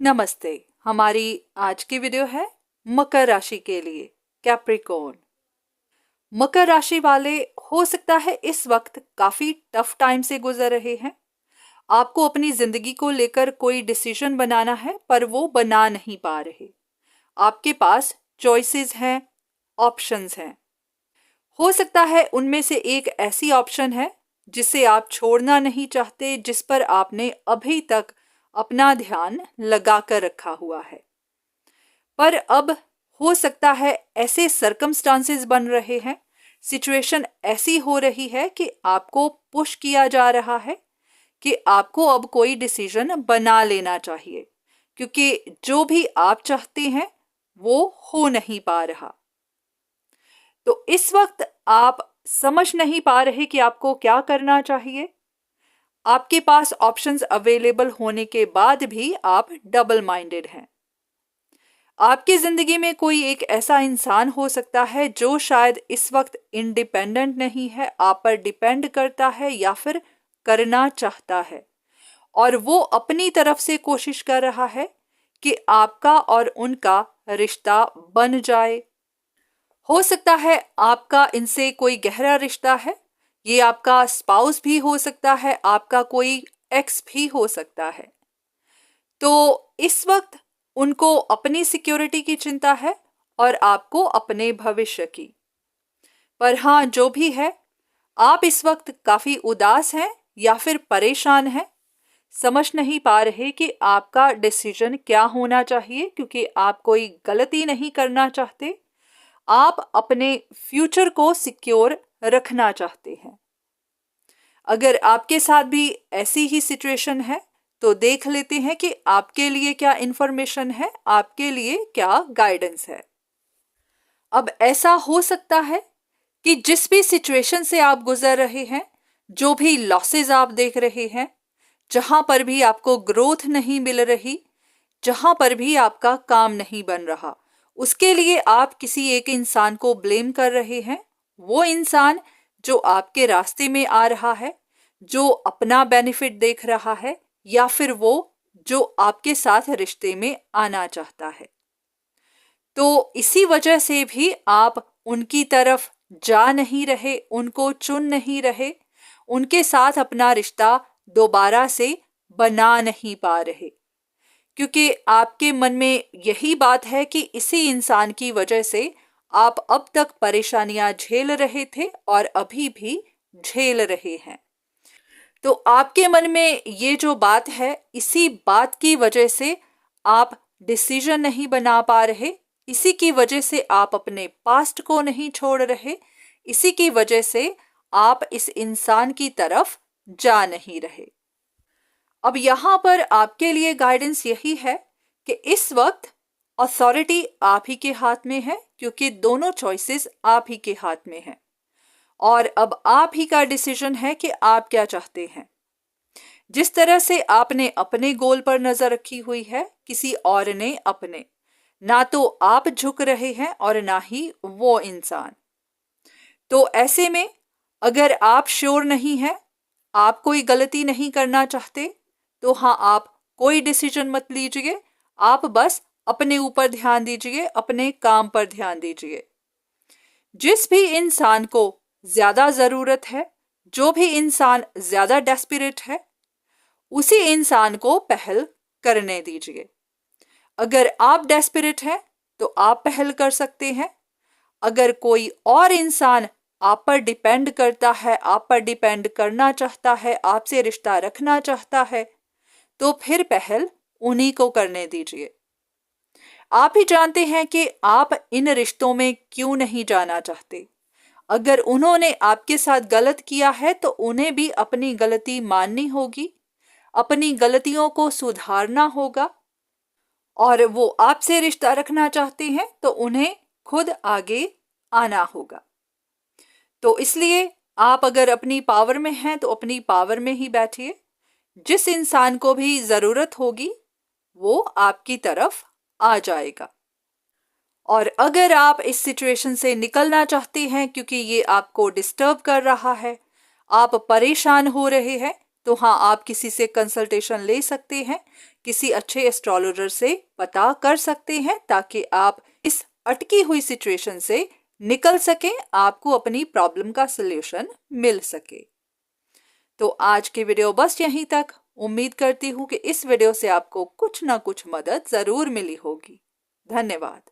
नमस्ते। हमारी आज की वीडियो है मकर राशि के लिए, कैप्रिकॉर्न। मकर राशि वाले हो सकता है इस वक्त काफी टफ टाइम से गुजर रहे हैं। आपको अपनी जिंदगी को लेकर कोई डिसीजन बनाना है पर वो बना नहीं पा रहे। आपके पास चॉइसेस हैं, ऑप्शंस हैं। हो सकता है उनमें से एक ऐसी ऑप्शन है जिसे आप छोड़ना नहीं चाहते, जिस पर आपने अभी तक अपना ध्यान लगा कर रखा हुआ है। पर अब हो सकता है ऐसे सर्कमस्टांसेस बन रहे हैं, सिचुएशन ऐसी हो रही है कि आपको पुश किया जा रहा है कि आपको अब कोई डिसीजन बना लेना चाहिए, क्योंकि जो भी आप चाहते हैं वो हो नहीं पा रहा। तो इस वक्त आप समझ नहीं पा रहे कि आपको क्या करना चाहिए। आपके पास ऑप्शंस अवेलेबल होने के बाद भी आप डबल माइंडेड हैं। आपकी जिंदगी में कोई एक ऐसा इंसान हो सकता है जो शायद इस वक्त इंडिपेंडेंट नहीं है, आप पर डिपेंड करता है या फिर करना चाहता है, और वो अपनी तरफ से कोशिश कर रहा है कि आपका और उनका रिश्ता बन जाए। हो सकता है आपका इनसे कोई गहरा रिश्ता है, ये आपका स्पाउस भी हो सकता है, आपका कोई एक्स भी हो सकता है। तो इस वक्त उनको अपनी सिक्योरिटी की चिंता है और आपको अपने भविष्य की। पर हाँ, जो भी है, आप इस वक्त काफी उदास हैं या फिर परेशान हैं, समझ नहीं पा रहे कि आपका डिसीजन क्या होना चाहिए, क्योंकि आप कोई गलती नहीं करना चाहते। आप अपने फ्यूचर को सिक्योर रखना चाहते हैं। अगर आपके साथ भी ऐसी ही सिचुएशन है तो देख लेते हैं कि आपके लिए क्या इंफॉर्मेशन है, आपके लिए क्या गाइडेंस है। अब ऐसा हो सकता है कि जिस भी सिचुएशन से आप गुजर रहे हैं, जो भी लॉसेस आप देख रहे हैं, जहां पर भी आपको ग्रोथ नहीं मिल रही, जहां पर भी आपका काम नहीं बन रहा, उसके लिए आप किसी एक इंसान को ब्लेम कर रहे हैं। वो इंसान जो आपके रास्ते में आ रहा है, जो अपना बेनिफिट देख रहा है, या फिर वो जो आपके साथ रिश्ते में आना चाहता है। तो इसी वजह से भी आप उनकी तरफ जा नहीं रहे, उनको चुन नहीं रहे, उनके साथ अपना रिश्ता दोबारा से बना नहीं पा रहे, क्योंकि आपके मन में यही बात है कि इसी इंसान की वजह से आप अब तक परेशानियां झेल रहे थे और अभी भी झेल रहे हैं। तो आपके मन में ये जो बात है, इसी बात की वजह से आप डिसीजन नहीं बना पा रहे, इसी की वजह से आप अपने पास्ट को नहीं छोड़ रहे, इसी की वजह से आप इस इंसान की तरफ जा नहीं रहे। अब यहां पर आपके लिए गाइडेंस यही है कि इस वक्त अथॉरिटी आप ही के हाथ में है, क्योंकि दोनों चॉइसेस आप ही के हाथ में हैं, और अब आप ही का डिसीजन है कि आप क्या चाहते हैं। जिस तरह से आपने अपने गोल पर नजर रखी हुई है, किसी और ने अपने, ना तो आप झुक रहे हैं और ना ही वो इंसान। तो ऐसे में अगर आप श्योर नहीं हैं, आप कोई गलती नहीं करना चाहते, तो हाँ, आप कोई डिसीजन मत लीजिए। आप बस अपने ऊपर ध्यान दीजिए, अपने काम पर ध्यान दीजिए। जिस भी इंसान को ज्यादा जरूरत है, जो भी इंसान ज्यादा डेस्परेट है, उसी इंसान को पहल करने दीजिए। अगर आप डेस्परेट हैं तो आप पहल कर सकते हैं। अगर कोई और इंसान आप पर डिपेंड करता है, आप पर डिपेंड करना चाहता है, आपसे रिश्ता रखना चाहता है, तो फिर पहल उन्हीं को करने दीजिए। आप ही जानते हैं कि आप इन रिश्तों में क्यों नहीं जाना चाहते। अगर उन्होंने आपके साथ गलत किया है तो उन्हें भी अपनी गलती माननी होगी, अपनी गलतियों को सुधारना होगा, और वो आपसे रिश्ता रखना चाहते हैं तो उन्हें खुद आगे आना होगा। तो इसलिए आप अगर अपनी पावर में हैं तो अपनी पावर में ही बैठिए। जिस इंसान को भी जरूरत होगी वो आपकी तरफ आ जाएगा। और अगर आप इस सिचुएशन से निकलना चाहते हैं क्योंकि ये आपको डिस्टर्ब कर रहा है, आप परेशान हो रहे हैं, तो हाँ, आप किसी से कंसल्टेशन ले सकते हैं, किसी अच्छे एस्ट्रोलॉजर से पता कर सकते हैं ताकि आप इस अटकी हुई सिचुएशन से निकल सके, आपको अपनी प्रॉब्लम का सलूशन मिल सके। तो आज की वीडियो बस यहीं तक। उम्मीद करती हूँ कि इस वीडियो से आपको कुछ ना कुछ मदद जरूर मिली होगी। धन्यवाद।